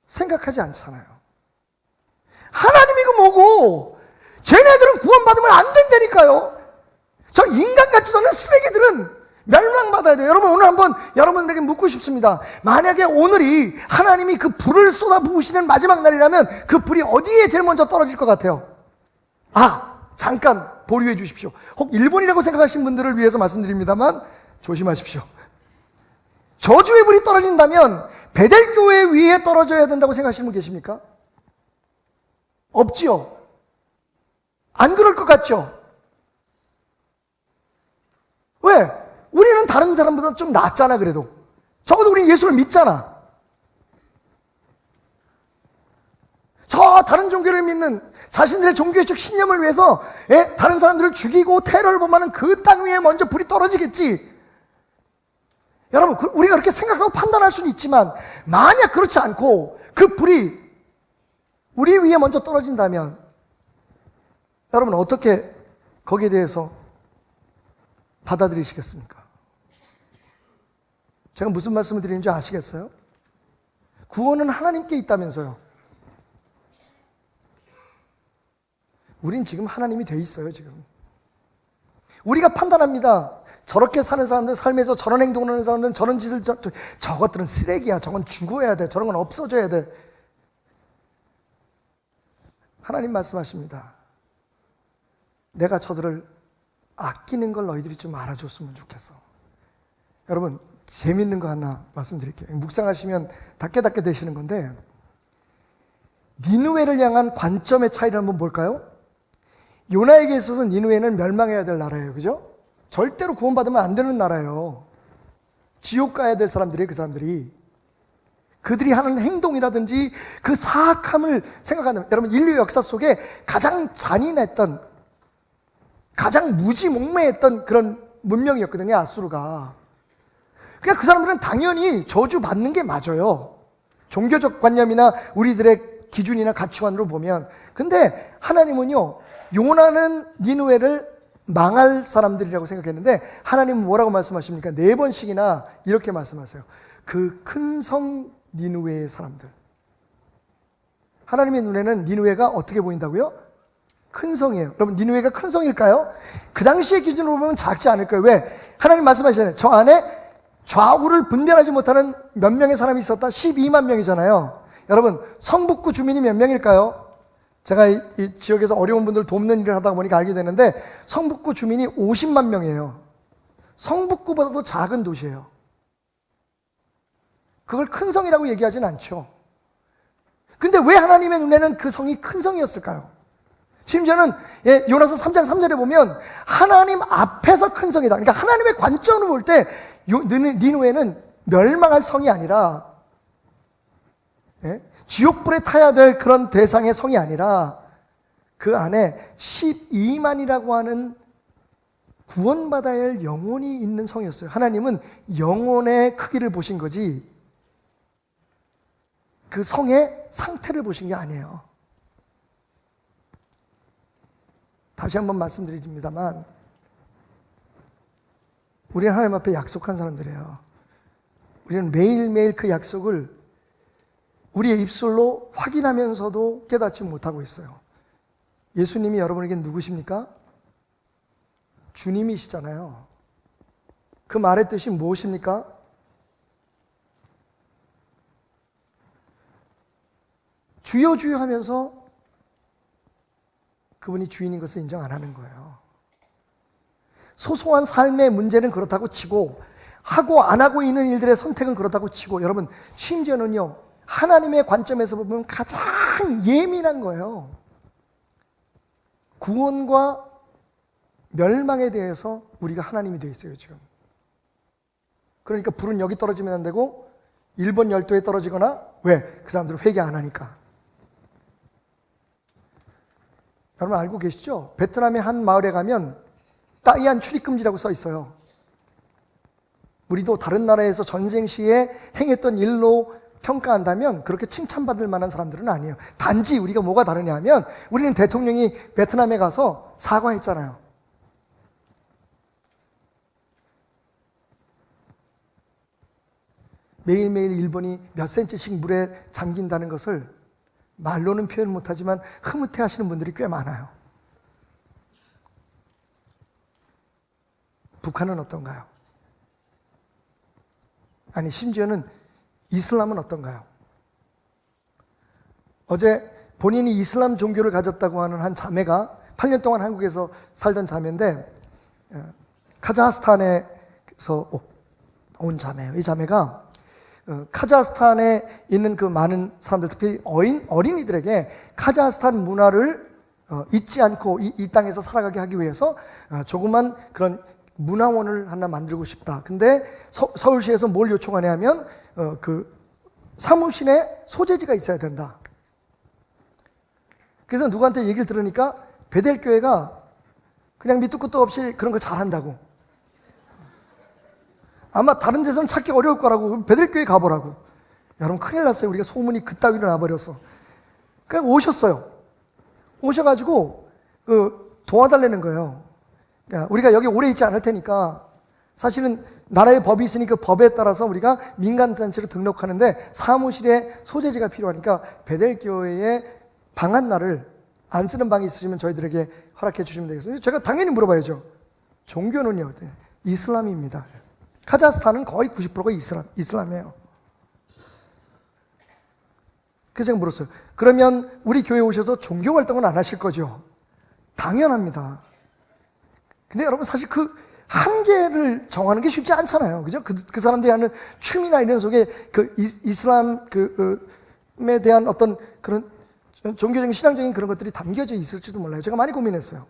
생각하지 않잖아요. 하나님이 그 뭐고, 쟤네들은 구원받으면 안 된다니까요. 저 인간같이 저는 쓰레기들은 멸망받아야 돼요. 여러분, 오늘 한번 여러분들에게 묻고 싶습니다. 만약에 오늘이 하나님이 그 불을 쏟아 부으시는 마지막 날이라면 그 불이 어디에 제일 먼저 떨어질 것 같아요? 잠깐 보류해 주십시오. 혹 일본이라고 생각하시는 분들을 위해서 말씀드립니다만 조심하십시오. 저주의 불이 떨어진다면 베델교회 위에 떨어져야 된다고 생각하시는 분 계십니까? 없지요. 안 그럴 것 같죠? 왜? 우리는 다른 사람보다 좀 낫잖아. 그래도 적어도 우리는 예수를 믿잖아. 저 다른 종교를 믿는, 자신들의 종교적 신념을 위해서 다른 사람들을 죽이고 테러를 범하는 그 땅 위에 먼저 불이 떨어지겠지. 여러분, 우리가 그렇게 생각하고 판단할 수는 있지만, 만약 그렇지 않고 그 불이 우리 위에 먼저 떨어진다면 여러분 어떻게 거기에 대해서 받아들이시겠습니까? 제가 무슨 말씀을 드리는지 아시겠어요? 구원은 하나님께 있다면서요. 우린 지금 하나님이 돼 있어요. 지금 우리가 판단합니다. 저렇게 사는 사람들, 삶에서 저런 행동을 하는 사람들은, 저런 짓을, 저것들은 쓰레기야, 저건 죽어야 돼, 저런 건 없어져야 돼. 하나님 말씀하십니다. 내가 저들을 아끼는 걸 너희들이 좀 알아줬으면 좋겠어. 여러분, 재밌는 거 하나 말씀드릴게요. 묵상하시면 닿게 되시는 건데, 니느웨를 향한 관점의 차이를 한번 볼까요? 요나에게 있어서 니느웨는 멸망해야 될 나라예요. 그죠? 절대로 구원받으면 안 되는 나라예요. 지옥 가야 될 사람들이에요. 그 사람들이. 그들이 하는 행동이라든지 그 사악함을 생각한다면, 여러분, 인류 역사 속에 가장 잔인했던, 가장 무지몽매했던 그런 문명이었거든요. 아수르가. 그러니까 그 사람들은 당연히 저주받는 게 맞아요. 종교적 관념이나 우리들의 기준이나 가치관으로 보면. 근데 하나님은요, 요나는 니느웨를 망할 사람들이라고 생각했는데 하나님은 뭐라고 말씀하십니까? 4번씩이나 이렇게 말씀하세요. 그 큰 성 니느웨의 사람들. 하나님의 눈에는 니느웨가 어떻게 보인다고요? 큰 성이에요. 여러분, 니느웨가 큰 성일까요? 그 당시의 기준으로 보면 작지 않을 거예요. 왜? 하나님 말씀하시잖아요. 저 안에 좌우를 분별하지 못하는 몇 명의 사람이 있었다? 12만 명이잖아요. 여러분, 성북구 주민이 몇 명일까요? 제가 이 지역에서 어려운 분들 돕는 일을 하다 보니까 알게 되는데, 성북구 주민이 50만 명이에요. 성북구보다도 작은 도시예요. 그걸 큰 성이라고 얘기하진 않죠. 근데 왜 하나님의 눈에는 그 성이 큰 성이었을까요? 심지어는 요나서 3장 3절에 보면 하나님 앞에서 큰 성이다. 그러니까 하나님의 관점으로 볼 때 니느웨는 멸망할 성이 아니라, 지옥불에 타야 될 그런 대상의 성이 아니라 그 안에 12만이라고 하는 구원받아야 할 영혼이 있는 성이었어요. 하나님은 영혼의 크기를 보신 거지 그 성의 상태를 보신 게 아니에요. 다시 한번 말씀드립니다만 우리는 하나님 앞에 약속한 사람들이에요. 우리는 매일매일 그 약속을 우리의 입술로 확인하면서도 깨닫지 못하고 있어요. 예수님이 여러분에게 누구십니까? 주님이시잖아요. 그 말의 뜻이 무엇입니까? 주여 주여 하면서 그분이 주인인 것을 인정 안 하는 거예요. 소소한 삶의 문제는 그렇다고 치고 하고 안 하고 있는 일들의 선택은 그렇다고 치고 여러분 심지어는요 하나님의 관점에서 보면 가장 예민한 거예요. 구원과 멸망에 대해서 우리가 하나님이 되어 있어요 지금. 그러니까 불은 여기 떨어지면 안 되고 일본 열도에 떨어지거나 왜? 그 사람들은 회개 안 하니까. 여러분 알고 계시죠? 베트남의 한 마을에 가면 따이안 출입금지라고 써 있어요. 우리도 다른 나라에서 전쟁 시에 행했던 일로 평가한다면 그렇게 칭찬받을 만한 사람들은 아니에요. 단지 우리가 뭐가 다르냐 하면 우리는 대통령이 베트남에 가서 사과했잖아요. 매일매일 일본이 몇 센치씩 물에 잠긴다는 것을 말로는 표현 못하지만 흐뭇해 하시는 분들이 꽤 많아요. 북한은 어떤가요? 아니 심지어는 이슬람은 어떤가요? 어제 본인이 이슬람 종교를 가졌다고 하는 한 자매가 8년 동안 한국에서 살던 자매인데 카자흐스탄에서 온 자매예요. 이 자매가 카자흐스탄에 있는 그 많은 사람들, 특히 어린이들에게 카자흐스탄 문화를 잊지 않고 이 땅에서 살아가게 하기 위해서 조그만 그런 문화원을 하나 만들고 싶다. 근데 서울시에서 뭘 요청하냐 하면 그 사무실에 소재지가 있어야 된다. 그래서 누구한테 얘기를 들으니까 베델교회가 그냥 밑도 끝도 없이 그런 거 잘한다고. 아마 다른 데서는 찾기 어려울 거라고. 베델교회 가보라고. 여러분 큰일 났어요. 우리가 소문이 그따위로 나버렸어. 그냥 오셨어요. 오셔가지고 도와달라는 거예요. 우리가 여기 오래 있지 않을 테니까 사실은 나라의 법이 있으니 그 법에 따라서 우리가 민간단체로 등록하는데 사무실에 소재지가 필요하니까 베델교회에 방 하나를 안 쓰는 방이 있으시면 저희들에게 허락해 주시면 되겠습니다. 제가 당연히 물어봐야죠. 종교는요? 이슬람입니다. 카자흐스탄은 거의 90%가 이슬람이에요. 그래서 제가 물었어요. 그러면 우리 교회에 오셔서 종교 활동은 안 하실 거죠? 당연합니다. 근데 여러분 사실 그 한계를 정하는 게 쉽지 않잖아요. 그죠? 그 사람들이 하는 춤이나 이런 속에 그 이슬람에 대한 어떤 그런 종교적인 신앙적인 그런 것들이 담겨져 있을지도 몰라요. 제가 많이 고민했어요.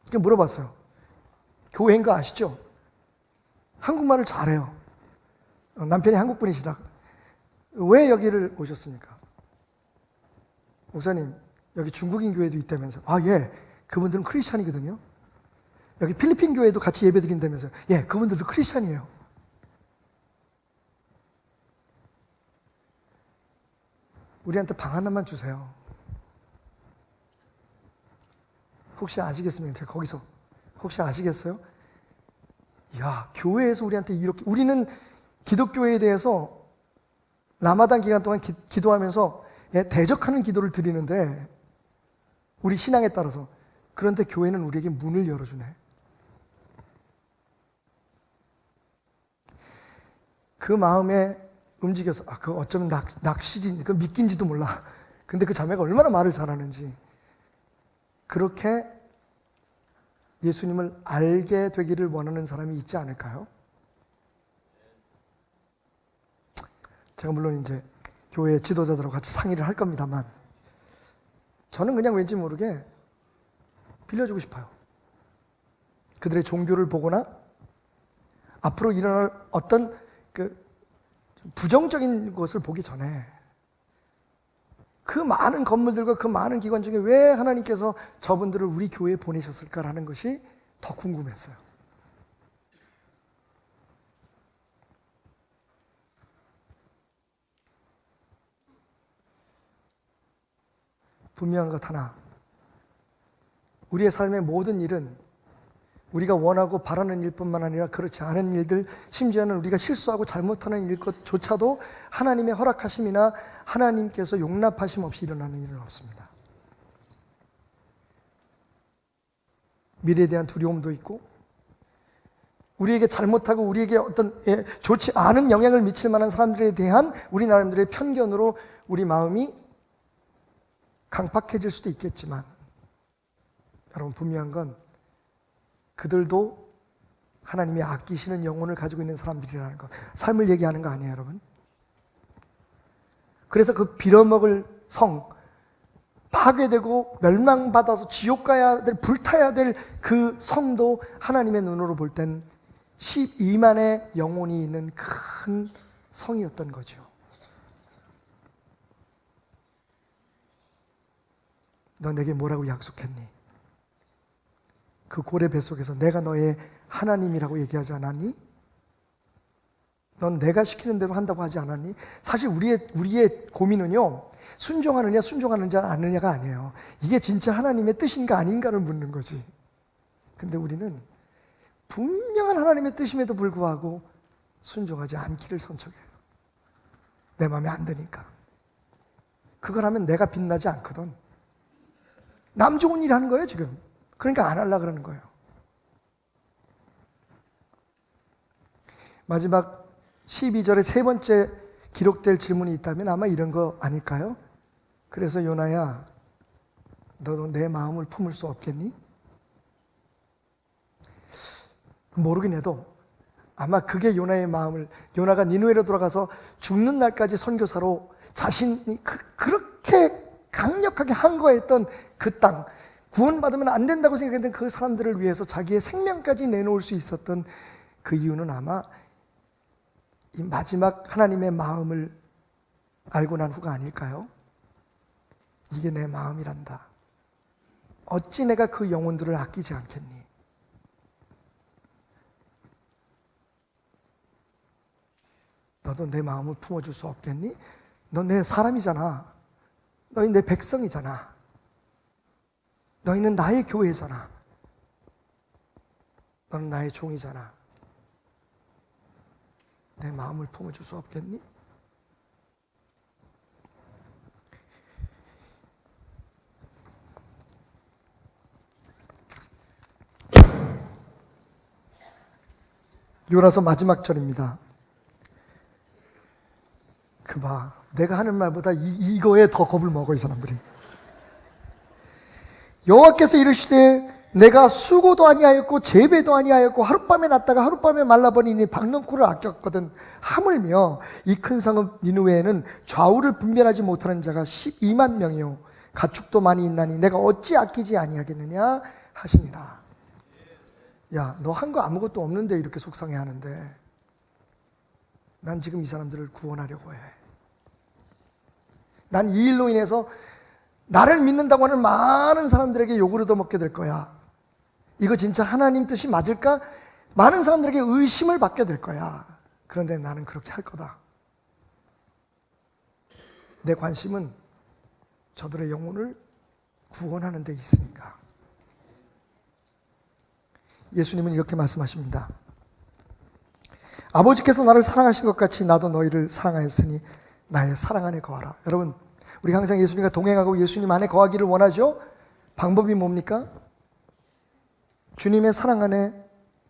그래서 물어봤어요. 교회인 거 아시죠? 한국말을 잘해요. 남편이 한국분이시다. 왜 여기를 오셨습니까? 목사님, 여기 중국인 교회도 있다면서요. 아, 예. 그분들은 크리스찬이거든요. 여기 필리핀 교회도 같이 예배 드린다면서요. 예, 그분들도 크리스찬이에요. 우리한테 방 하나만 주세요. 혹시 아시겠습니까? 제가 거기서 혹시 아시겠어요? 야, 교회에서 우리한테 이렇게, 우리는 기독교에 대해서 라마단 기간 동안 기도하면서 대적하는 기도를 드리는데 우리 신앙에 따라서, 그런데 교회는 우리에게 문을 열어주네. 그 마음에 움직여서 그 어쩌면 낚시지, 그 믿긴지도 몰라. 근데 그 자매가 얼마나 말을 잘하는지. 그렇게 예수님을 알게 되기를 원하는 사람이 있지 않을까요? 제가 물론 이제 교회 지도자들하고 같이 상의를 할 겁니다만 저는 그냥 왠지 모르게 빌려주고 싶어요. 그들의 종교를 보거나 앞으로 일어날 어떤 그 부정적인 것을 보기 전에 그 많은 건물들과 그 많은 기관 중에 왜 하나님께서 저분들을 우리 교회에 보내셨을까라는 것이 더 궁금했어요. 분명한 것 하나, 우리의 삶의 모든 일은 우리가 원하고 바라는 일뿐만 아니라 그렇지 않은 일들, 심지어는 우리가 실수하고 잘못하는 일 것조차도 하나님의 허락하심이나 하나님께서 용납하심 없이 일어나는 일은 없습니다. 미래에 대한 두려움도 있고, 우리에게 잘못하고 우리에게 어떤 좋지 않은 영향을 미칠 만한 사람들에 대한 우리 나름대로의 편견으로 우리 마음이 강팍해질 수도 있겠지만, 여러분 분명한 건 그들도 하나님이 아끼시는 영혼을 가지고 있는 사람들이라는 것, 삶을 얘기하는 거 아니에요, 여러분? 그래서 그 빌어먹을 성, 파괴되고 멸망받아서 지옥 가야 될, 불타야 될 그 성도 하나님의 눈으로 볼 땐 12만의 영혼이 있는 큰 성이었던 거죠. 너 내게 뭐라고 약속했니? 그 고래 뱃속에서 내가 너의 하나님이라고 얘기하지 않았니? 넌 내가 시키는 대로 한다고 하지 않았니? 사실 우리의 고민은요, 순종하느냐 순종하느냐 않느냐가 아니에요. 이게 진짜 하나님의 뜻인가 아닌가를 묻는 거지. 근데 우리는 분명한 하나님의 뜻임에도 불구하고 순종하지 않기를 선척해요. 내 마음에 안 드니까. 그걸 하면 내가 빛나지 않거든. 남 좋은 일 하는 거예요, 지금. 그러니까 안 하려고 그러는 거예요. 마지막 12절에 세 번째 기록될 질문이 있다면 아마 이런 거 아닐까요? 그래서 요나야, 너도 내 마음을 품을 수 없겠니? 모르긴 해도 아마 그게 요나의 마음을, 요나가 니느웨로 돌아가서 죽는 날까지 선교사로 자신이 그렇게 강력하게 항거했던 그 땅, 구원받으면 안 된다고 생각했던 그 사람들을 위해서 자기의 생명까지 내놓을 수 있었던 그 이유는 아마 이 마지막 하나님의 마음을 알고 난 후가 아닐까요? 이게 내 마음이란다. 어찌 내가 그 영혼들을 아끼지 않겠니? 너도 내 마음을 품어줄 수 없겠니? 너 내 사람이잖아. 너희 내 백성이잖아. 너희는 나의 교회잖아. 너는 나의 종이잖아. 내 마음을 품어줄 수 없겠니? 요나서 마지막 절입니다. 그봐, 내가 하는 말보다 이거에 더 겁을 먹어, 이 사람들이. 여호와께서 이르시되 내가 수고도 아니하였고 재배도 아니하였고 하룻밤에 났다가 하룻밤에 말라버리니 박넝쿨을 아꼈거든. 하물며 이 큰 성읍 니느웨에는 좌우를 분별하지 못하는 자가 12만 명이요 가축도 많이 있나니 내가 어찌 아끼지 아니하겠느냐 하시니라. 야, 너 한 거 아무것도 없는데 이렇게 속상해하는데 난 지금 이 사람들을 구원하려고 해. 난 이 일로 인해서 나를 믿는다고 하는 많은 사람들에게 욕을 얻어먹게 될 거야. 이거 진짜 하나님 뜻이 맞을까? 많은 사람들에게 의심을 받게 될 거야. 그런데 나는 그렇게 할 거다. 내 관심은 저들의 영혼을 구원하는 데 있으니까. 예수님은 이렇게 말씀하십니다. 아버지께서 나를 사랑하신 것 같이 나도 너희를 사랑하였으니 나의 사랑 안에 거하라. 여러분, 우리 항상 예수님과 동행하고 예수님 안에 거하기를 원하죠? 방법이 뭡니까? 주님의 사랑 안에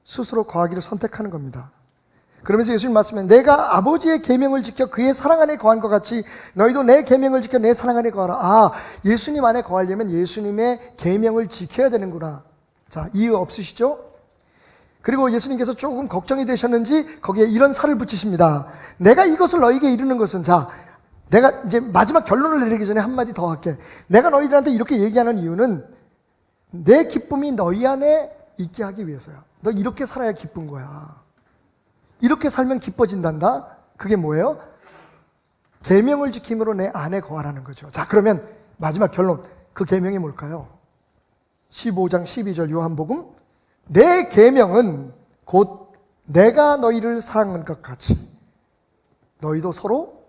스스로 거하기를 선택하는 겁니다. 그러면서 예수님 말씀에 내가 아버지의 계명을 지켜 그의 사랑 안에 거한 것 같이 너희도 내 계명을 지켜 내 사랑 안에 거하라. 아, 예수님 안에 거하려면 예수님의 계명을 지켜야 되는구나. 자, 이해 없으시죠? 그리고 예수님께서 조금 걱정이 되셨는지 거기에 이런 살을 붙이십니다. 내가 이것을 너희에게 이르는 것은, 자, 내가 이제 마지막 결론을 내리기 전에 한마디 더 할게. 내가 너희들한테 이렇게 얘기하는 이유는 내 기쁨이 너희 안에 있게 하기 위해서야. 너 이렇게 살아야 기쁜 거야. 이렇게 살면 기뻐진단다? 그게 뭐예요? 계명을 지킴으로 내 안에 거하라는 거죠. 자, 그러면 마지막 결론. 그 계명이 뭘까요? 15장 12절 요한복음. 내 계명은 곧 내가 너희를 사랑한 것 같이 너희도 서로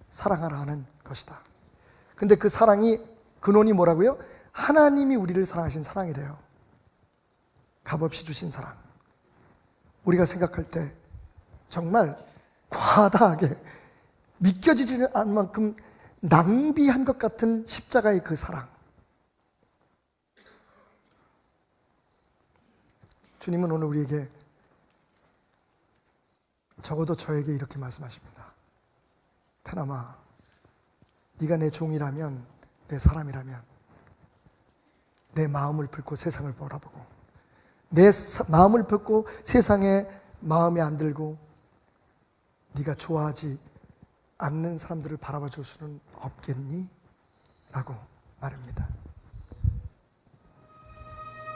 사랑하라 하는 것이다. 근데 그 사랑이 근원이 뭐라고요? 하나님이 우리를 사랑하신 사랑이래요. 값없이 주신 사랑. 우리가 생각할 때 정말 과다하게 믿겨지지 않을 만큼 낭비한 것 같은 십자가의 그 사랑. 주님은 오늘 우리에게 적어도 저에게 이렇게 말씀하십니다. 테나마, 네가 내 종이라면, 내 사람이라면 내 마음을 품고 세상을 바라보고 내 마음을 품고 세상에 마음에 안 들고 네가 좋아하지 않는 사람들을 바라봐 줄 수는 없겠니? 라고 말합니다.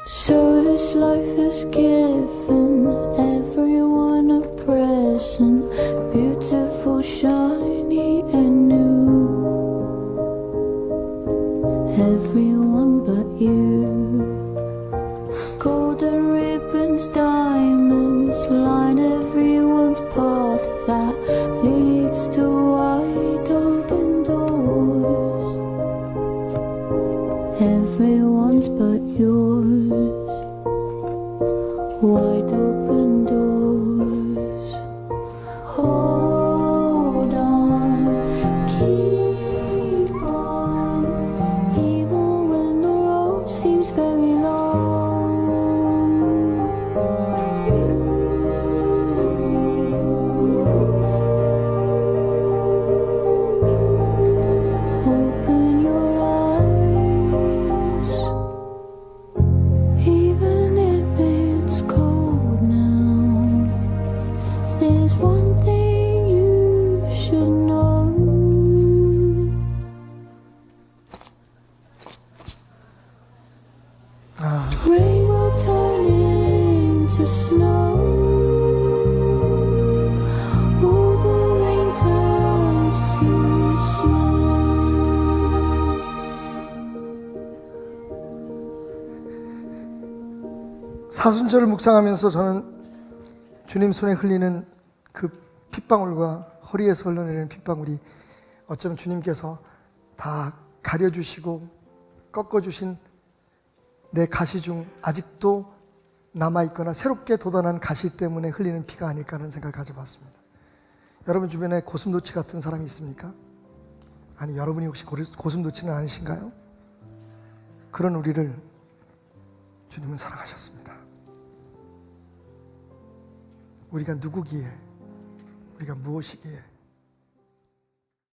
So this life has given everyone a present, beautiful, shiny and new. Everyone but you. Golden ribbons, diamonds line everyone's path that leads to wide open doors. Everyone's but yours. Wide open doors. Hold on, keep on, even when the road seems very long. Open your eyes, even if it's cold now. There's one thing you should know. Rain will turn into snow. All the rain turns to snow. 사순절을 묵상하면서 저는 주님 손에 흘리는 그 핏방울과 허리에서 흘러내리는 핏방울이 어쩌면 주님께서 다 가려주시고 꺾어주신 내 가시 중 아직도 남아있거나 새롭게 돋아난 가시 때문에 흘리는 피가 아닐까 하는 생각을 가져봤습니다. 여러분 주변에 고슴도치 같은 사람이 있습니까? 아니, 여러분이 혹시 고슴도치는 아니신가요? 그런 우리를 주님은 사랑하셨습니다. 우리가 누구기에, 우리가 무엇이기에